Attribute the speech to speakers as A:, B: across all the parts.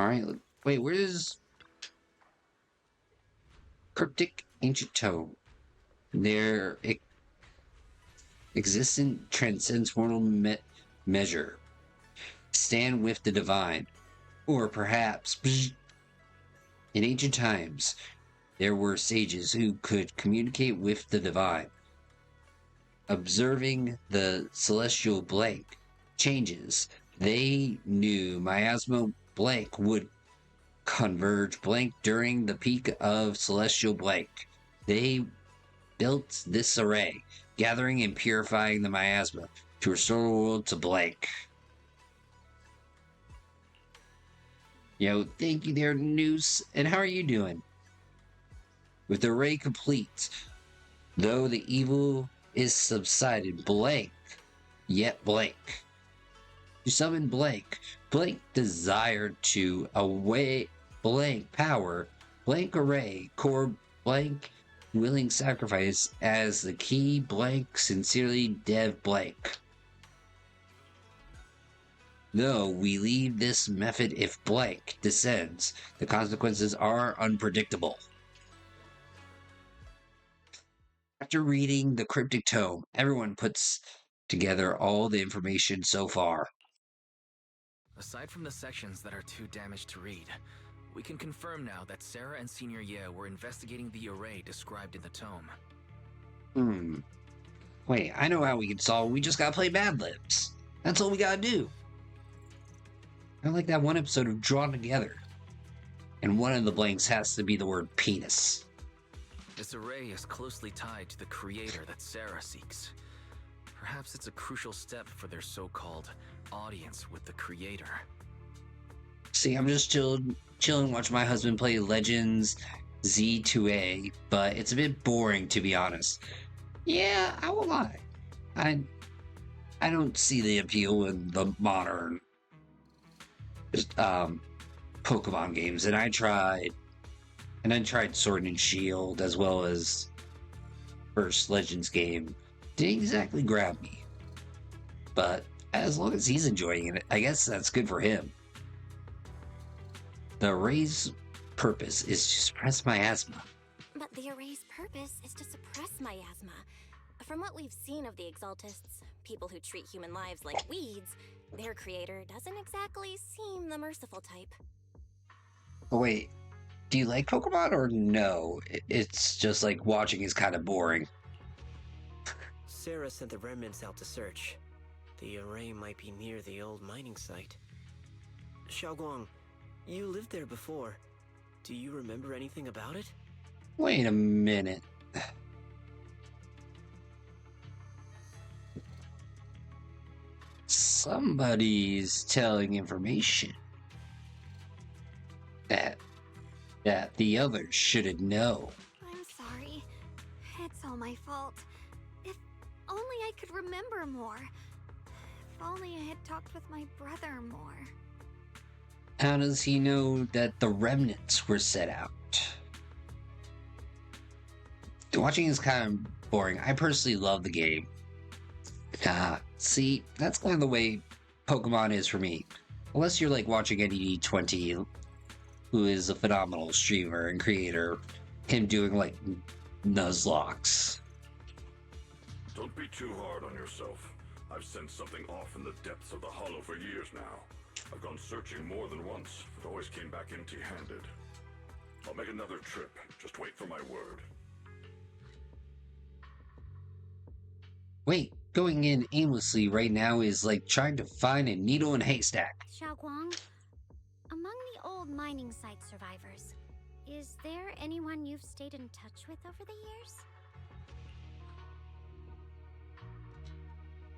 A: Alright, wait, where's cryptic ancient tome? Their existence transcends mortal measure. Stand with the divine. Or perhaps, in ancient times, there were sages who could communicate with the divine. Observing the celestial blank changes, they knew miasma blank would converge blank during the peak of celestial blank. They built this array, gathering and purifying the miasma to restore the world to blank. Thank you there, Noose. And how are you doing? With the array complete, though the evil is subsided, blank, yet blank. To summon blank, blank desired to away blank power, blank array, core blank, willing sacrifice as the key blank, sincerely dev blank. Though we leave this method if blank descends, the consequences are unpredictable. After reading the cryptic tome, everyone puts together all the information so far.
B: Aside from the sections that are too damaged to read, we can confirm now that Sarah and Senior Ye were investigating the array described in the tome.
A: Wait, I know how we can solve it. We just gotta play Mad Libs. That's all we gotta do. I like that one episode of Drawn Together. And one of the blanks has to be the word penis.
B: This array is closely tied to the creator that Sarah seeks. Perhaps it's a crucial step for their so-called audience with the creator.
A: See, I'm just chilling, watching my husband play Legends Z2A, but it's a bit boring, to be honest. Yeah, I won't lie. I don't see the appeal in the modern Pokemon games, and I tried Sword and Shield as well as first Legends game. Didn't exactly grab me, but as long as he's enjoying it, I guess that's good for him. The array's purpose is to suppress miasma.
C: But the array's purpose is to suppress miasma. From what we've seen of the Exaltists, people who treat human lives like weeds, their creator doesn't exactly seem the merciful type.
A: Oh wait, do you like Pokemon or no? It's just like watching is kind of boring.
D: Sarah sent the remnants out to search. The array might be near the old mining site. Xiaoguang, you lived there before. Do you remember anything about it?
A: Wait a minute. Somebody's telling information that the others shouldn't know.
E: I'm sorry. It's all my fault. If only I could remember more. If only I had talked with my brother more.
A: How does he know that the remnants were set out? Watching is kind of boring. I personally love the game. See, that's kind of the way Pokemon is for me. Unless you're like watching NED20, who is a phenomenal streamer and creator, him doing like Nuzlocks.
F: Don't be too hard on yourself. I've sensed something off in the depths of the hollow for years now. I've gone searching more than once, but always came back empty-handed. I'll make another trip. Just wait for my word.
A: Wait, going in aimlessly right now is like trying to find a needle in a haystack.
E: Xiaoguang, among the old mining site survivors, is there anyone you've stayed in touch with over the years?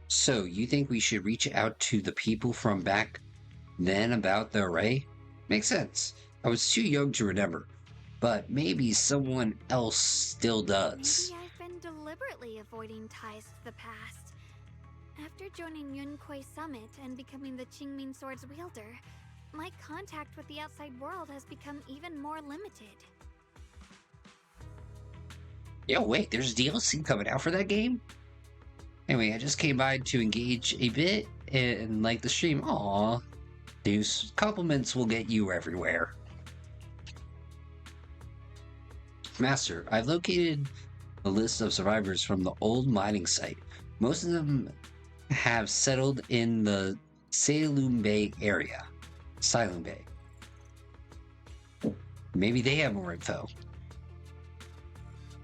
A: So, you think we should reach out to the people from back then about the array? Makes sense. I was too young to remember, but maybe someone else still does.
E: Maybe I've been deliberately avoiding ties to the past. After joining Yunkuei Summit and becoming the Qingming Sword's wielder, my contact with the outside world has become even more limited.
A: Yo, wait, there's DLC coming out for that game? Anyway, I just came by to engage a bit and like the stream. Aww. These compliments will get you everywhere. Master, I've located a list of survivors from the old mining site. Most of them have settled in the Salum Bay area. Silum Bay. Maybe they have more info.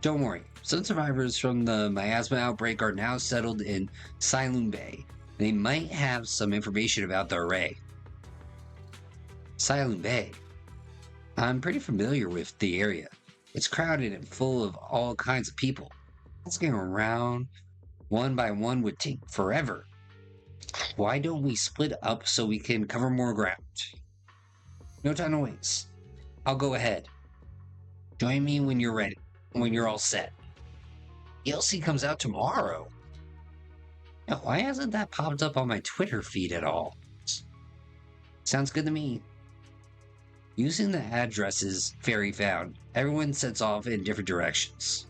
A: Don't worry. Some survivors from the miasma outbreak are now settled in Silum Bay. They might have some information about the array. Silum Bay. I'm pretty familiar with the area. It's crowded and full of all kinds of people. Asking around one by one would take forever. Why don't we split up so we can cover more ground? No time to waste. I'll go ahead. Join me when you're ready, when you're all set. DLC comes out tomorrow. Now, why hasn't that popped up on my Twitter feed at all? Sounds good to me. Using the addresses Fairy found, everyone sets off in different directions.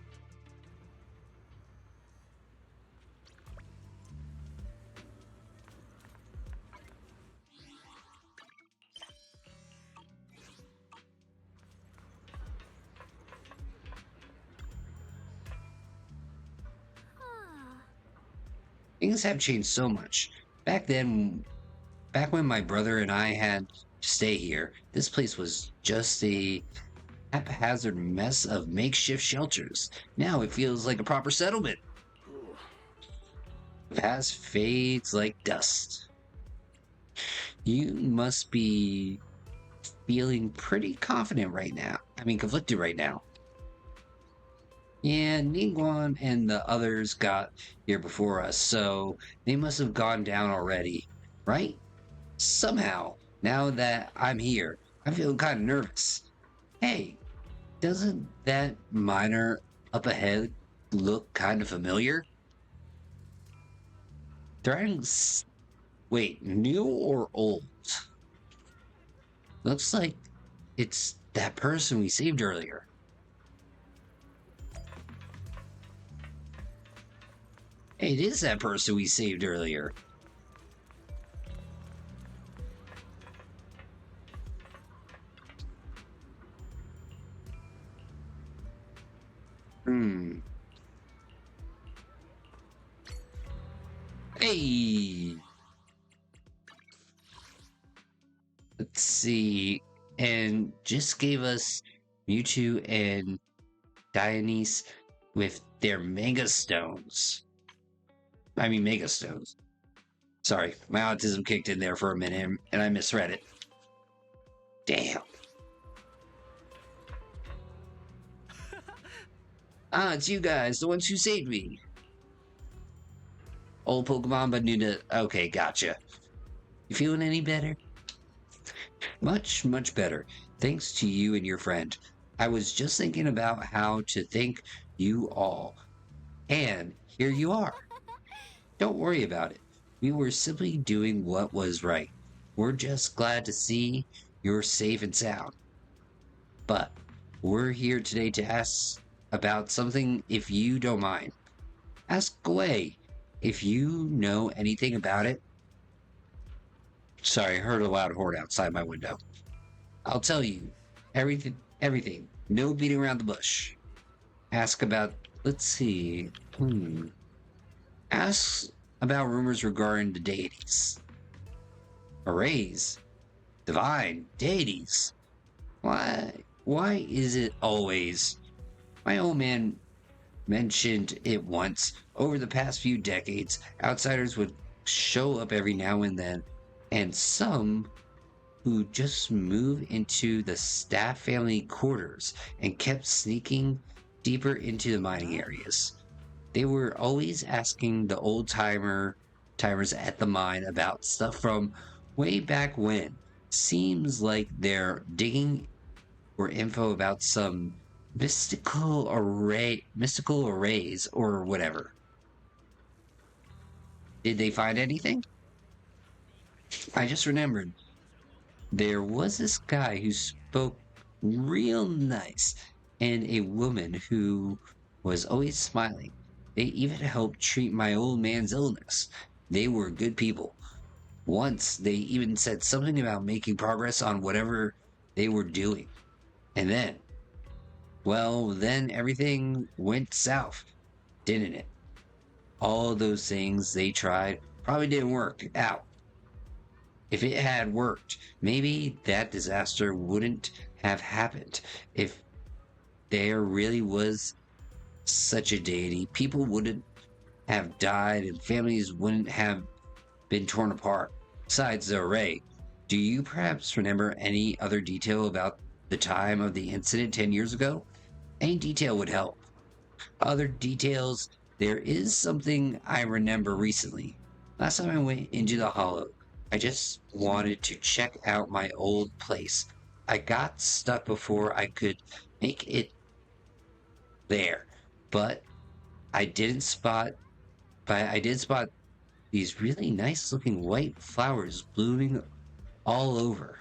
A: Things have changed so much. Back when my brother and I had to stay here, this place was just a haphazard mess of makeshift shelters. Now it feels like a proper settlement. The past fades like dust. You must be feeling pretty confident right now. Conflicted right now. Yeah, Ningguang and the others got here before us, so they must have gone down already, right? Somehow, now that I'm here, I feel kind of nervous. Hey, doesn't that miner up ahead look kind of familiar? Wait, new or old? Looks like it's that person we saved earlier. Hey, it is that person we saved earlier. Hey! Let's see. And just gave us Mewtwo and Dionysus with their Mega Stones. Mega Stones. Sorry, my autism kicked in there for a minute and I misread it. Damn. It's you guys, the ones who saved me. Old Pokemon, but new to... Okay, gotcha. You feeling any better? Much, much better. Thanks to you and your friend. I was just thinking about how to thank you all. And here you are. Don't worry about it. We were simply doing what was right. We're just glad to see you're safe and sound. But we're here today to ask about something if you don't mind. Ask away if you know anything about it. Sorry, I heard a loud horn outside my window. I'll tell you everything. No beating around the bush. Ask about, let's see. Ask about rumors regarding the deities. Arrays. Divine deities. Why is it always... My old man mentioned it once. Over the past few decades, outsiders would show up every now and then, and some who just moved into the staff family quarters and kept sneaking deeper into the mining areas. They were always asking the timers at the mine about stuff from way back when. Seems like they're digging for info about some mystical arrays or whatever. Did they find anything? I just remembered. There was this guy who spoke real nice, and a woman who was always smiling. They even helped treat my old man's illness. They were good people. Once they even said something about making progress on whatever they were doing. And then, well, then everything went south, didn't it? All those things they tried probably didn't work out. If it had worked, maybe that disaster wouldn't have happened. If there really was such a deity, people wouldn't have died and families wouldn't have been torn apart. Besides the array, do you perhaps remember any other detail about the time of the incident 10 years ago? Any detail would help. Other details, there is something I remember recently. Last time I went into the Hollow, I just wanted to check out my old place. I got stuck before I could make it there, but I did spot these really nice looking white flowers blooming all over.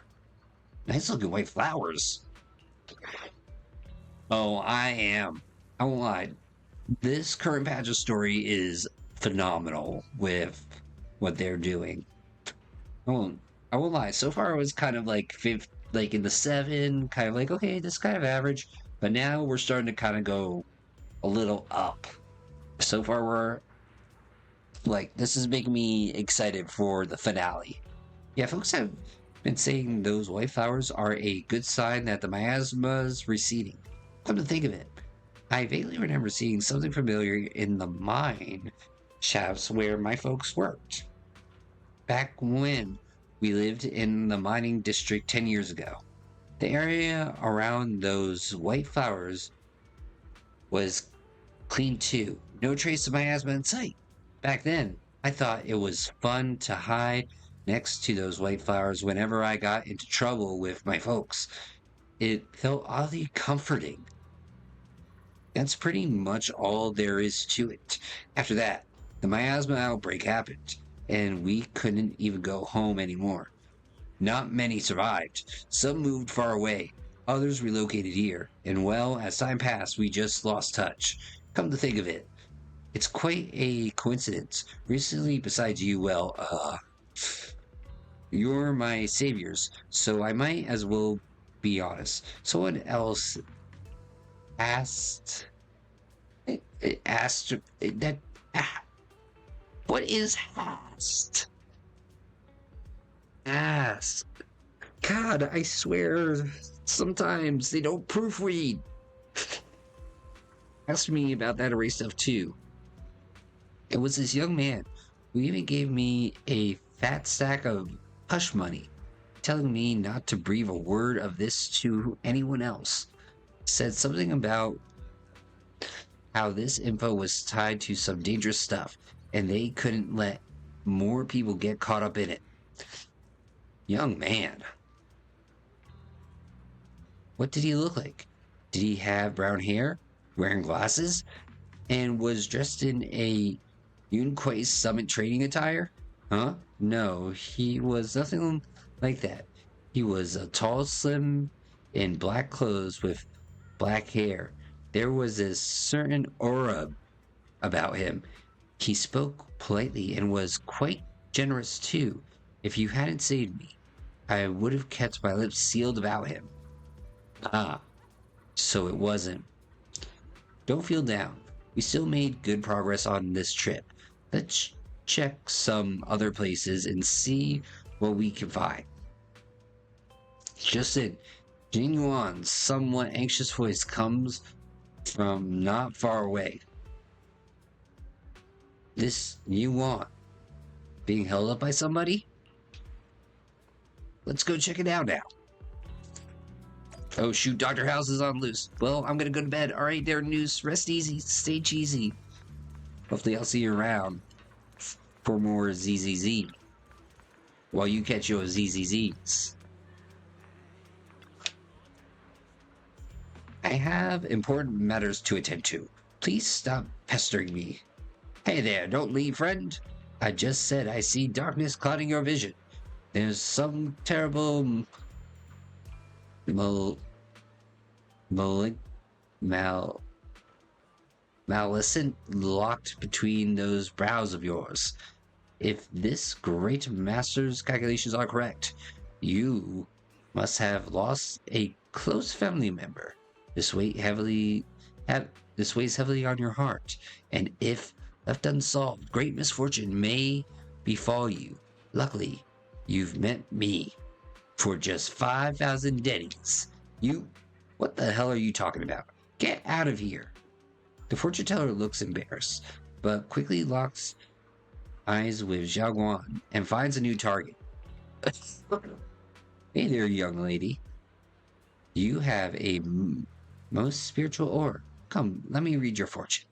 A: Nice looking white flowers. Oh, I won't lie. This current patch of story is phenomenal with what they're doing. I won't lie. So far, it was kind of like like in the 7, kind of like, okay, this is kind of average. But now we're starting to kind of go a little up. So far, we're like, this is making me excited for the finale. Yeah, folks have been saying those white flowers are a good sign that the miasma's receding. Come to think of it, I vaguely remember seeing something familiar in the mine shafts where my folks worked. Back when we lived in the mining district 10 years ago. The area around those white flowers was clean too. No trace of miasma in sight. Back then, I thought it was fun to hide next to those white flowers whenever I got into trouble with my folks. It felt oddly comforting. That's pretty much all there is to it. After that, the miasma outbreak happened, and we couldn't even go home anymore. Not many survived. Some moved far away, others relocated here, and well, as time passed, we just lost touch. Come to think of it, it's quite a coincidence. Recently, besides you, well, you're my saviors, so I might as well be honest. Someone else asked that what is asked? Ask. God, I swear, sometimes they don't proofread. Asked me about that array stuff too. It was this young man who even gave me a fat stack of hush money, telling me not to breathe a word of this to anyone else. Said something about how this info was tied to some dangerous stuff, and they couldn't let more people get caught up in it. Young man. What did he look like? Did he have brown hair, wearing glasses, and was dressed in a Yunquei Summit trading attire? Huh? No, he was nothing like that. He was a tall, slim, in black clothes with black hair. There was a certain aura about him. He spoke politely and was quite generous too. If you hadn't saved me, I would have kept my lips sealed about him. Ah, so it wasn't. Don't feel down. We still made good progress on this trip. Let's check some other places and see what we can find. Just then, Jing Yuan's somewhat anxious voice comes from not far away. This Yuan, being held up by somebody? Let's go check it out now. Oh shoot, Dr. House is on loose. Well, I'm gonna go to bed. Alright there, Noose. Rest easy. Stay cheesy. Hopefully I'll see you around for more ZZZ. While you catch your ZZZs. I have important matters to attend to. Please stop pestering me. Hey there, don't leave, friend. I just said I see darkness clouding your vision. There's some terrible Maleficent locked between those brows of yours. If this great master's calculations are correct, you must have lost a close family member. This weighs heavily on your heart, and if left unsolved, great misfortune may befall you. Luckily, you've met me for just 5,000 dennies. What the hell are you talking about? Get out of here. The fortune teller looks embarrassed, but quickly locks eyes with Xiaoguan and finds a new target. Hey there, young lady. You have a most spiritual orb. Come, let me read your fortune.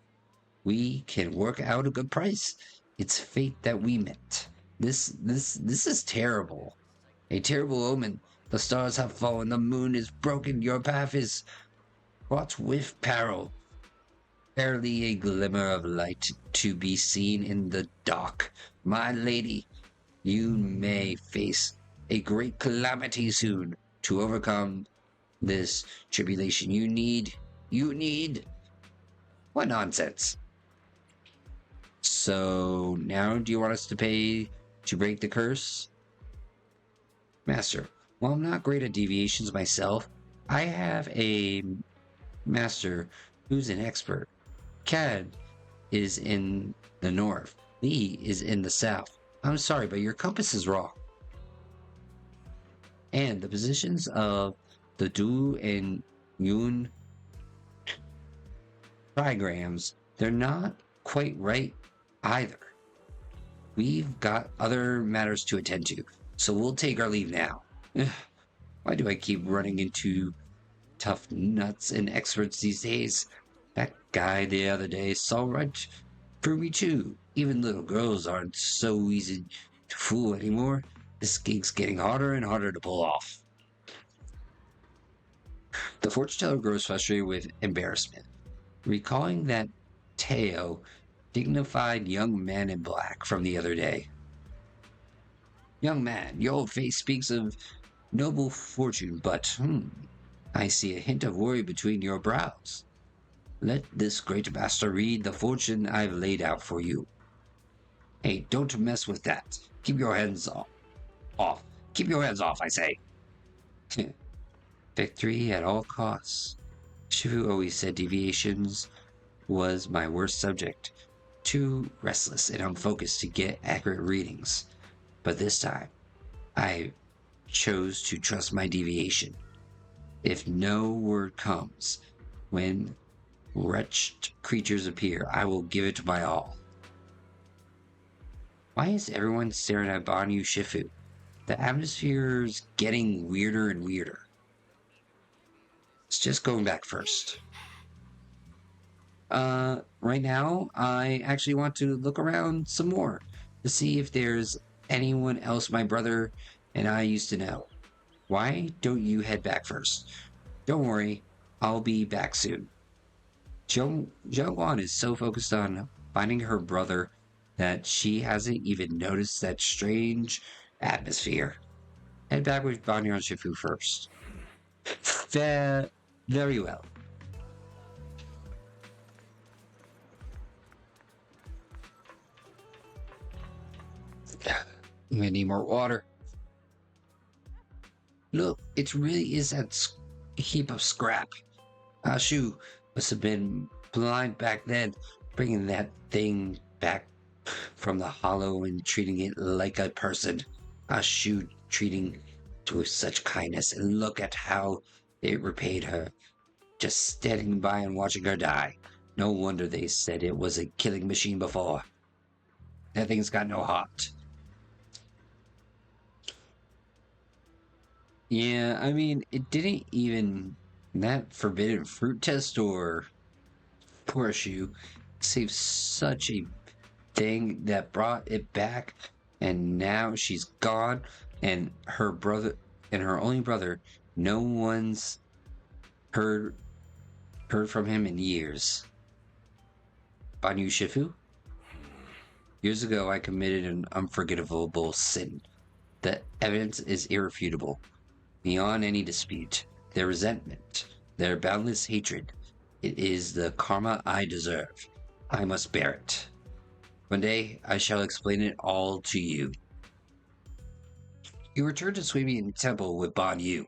A: We can work out a good price. It's fate that we met. This is terrible. A terrible omen. The stars have fallen, the moon is broken, your path is fraught with peril. Barely a glimmer of light to be seen in the dark. My lady, you may face a great calamity soon. To overcome this tribulation, you need... What nonsense. So, now do you want us to pay to break the curse? Master, while I'm not great at deviations myself, I have a master who's an expert. Cad is in the north. Lee is in the south. I'm sorry, but your compass is wrong. And the positions of the Du and Yun trigrams, they're not quite right either. We've got other matters to attend to, so we'll take our leave now. Why do I keep running into tough nuts and experts these days? That guy the other day saw right through me too. Even little girls aren't so easy to fool anymore. This gig's getting harder and harder to pull off. The fortune teller grows frustrated with embarrassment, recalling that Teo, dignified young man in black from the other day. Young man, your face speaks of noble fortune, but I see a hint of worry between your brows. Let this great master read the fortune I've laid out for you. Hey, don't mess with that. Keep your hands off. Keep your hands off, I say. Victory at all costs. Shifu always said deviations was my worst subject. Too restless and unfocused to get accurate readings. But this time, I chose to trust my deviation. If no word comes, when wretched creatures appear, I will give it my all. Why is everyone staring at Banyu Shifu? The atmosphere's getting weirder and weirder. It's just going back first. Right now, I actually want to look around some more to see if there's anyone else my brother and I used to know. Why don't you head back first? Don't worry, I'll be back soon. Zhao is so focused on finding her brother that she hasn't even noticed that strange atmosphere. Head back with Banyu and Shifu first. Very well. I'm gonna need more water. Look, it really is that heap of scrap. Ashu must have been blind back then, bringing that thing back from the hollow and treating it like a person. Ashu treating it with such kindness, and look at how it repaid her. Just standing by and watching her die. No wonder they said it was a killing machine before. That thing's got no heart. Yeah, I mean, it didn't even... That forbidden fruit test or... Poor Shu saved such a thing that brought it back, and now she's gone, and her brother... And her only brother, no one's heard from him in years. Banyu Shifu? Years ago, I committed an unforgivable sin. The evidence is irrefutable. Beyond any dispute, their resentment, their boundless hatred, it is the karma I deserve. I must bear it. One day, I shall explain it all to you. You return to Swimming Temple with Bon Yu.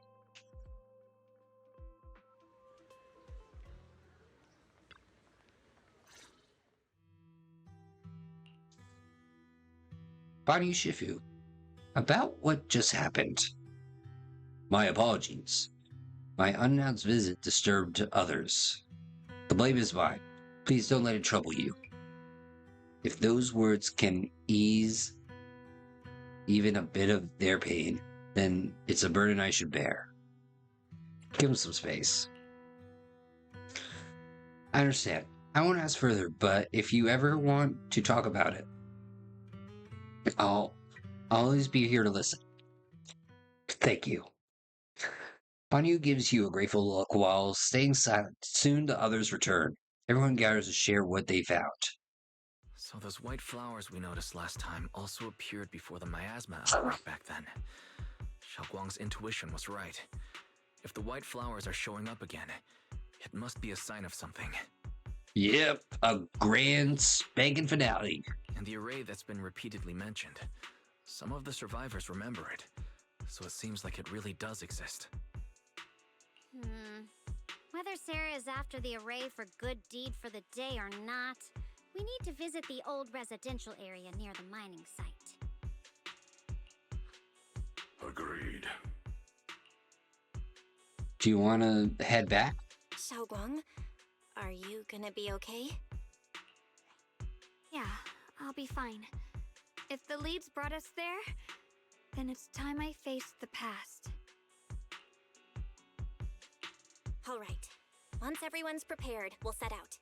A: Bon Yu Shifu, about what just happened. My apologies. My unannounced visit disturbed others. The blame is mine. Please don't let it trouble you. If those words can ease even a bit of their pain, then it's a burden I should bear. Give him some space. I understand. I won't ask further, but if you ever want to talk about it, I'll always be here to listen. Thank you. Banyu gives you a grateful look while staying silent. Soon the others return. Everyone gathers to share what they found.
B: So those white flowers we noticed last time also appeared before the miasma outbreak back then. Xiaoguang's intuition was right. If the white flowers are showing up again, it must be a sign of something.
A: Yep, a grand spanking finale.
B: And the array that's been repeatedly mentioned. Some of the survivors remember it, so it seems like it really does exist.
G: Whether Sarah is after the array for good deed for the day or not, we need to visit the old residential area near the mining site.
F: Agreed.
A: Do you want to head back?
C: Xiaoguang, are you gonna be okay?
E: Yeah, I'll be fine. If the leads brought us there, then it's time I faced the past.
C: All right. Once everyone's prepared, we'll set out.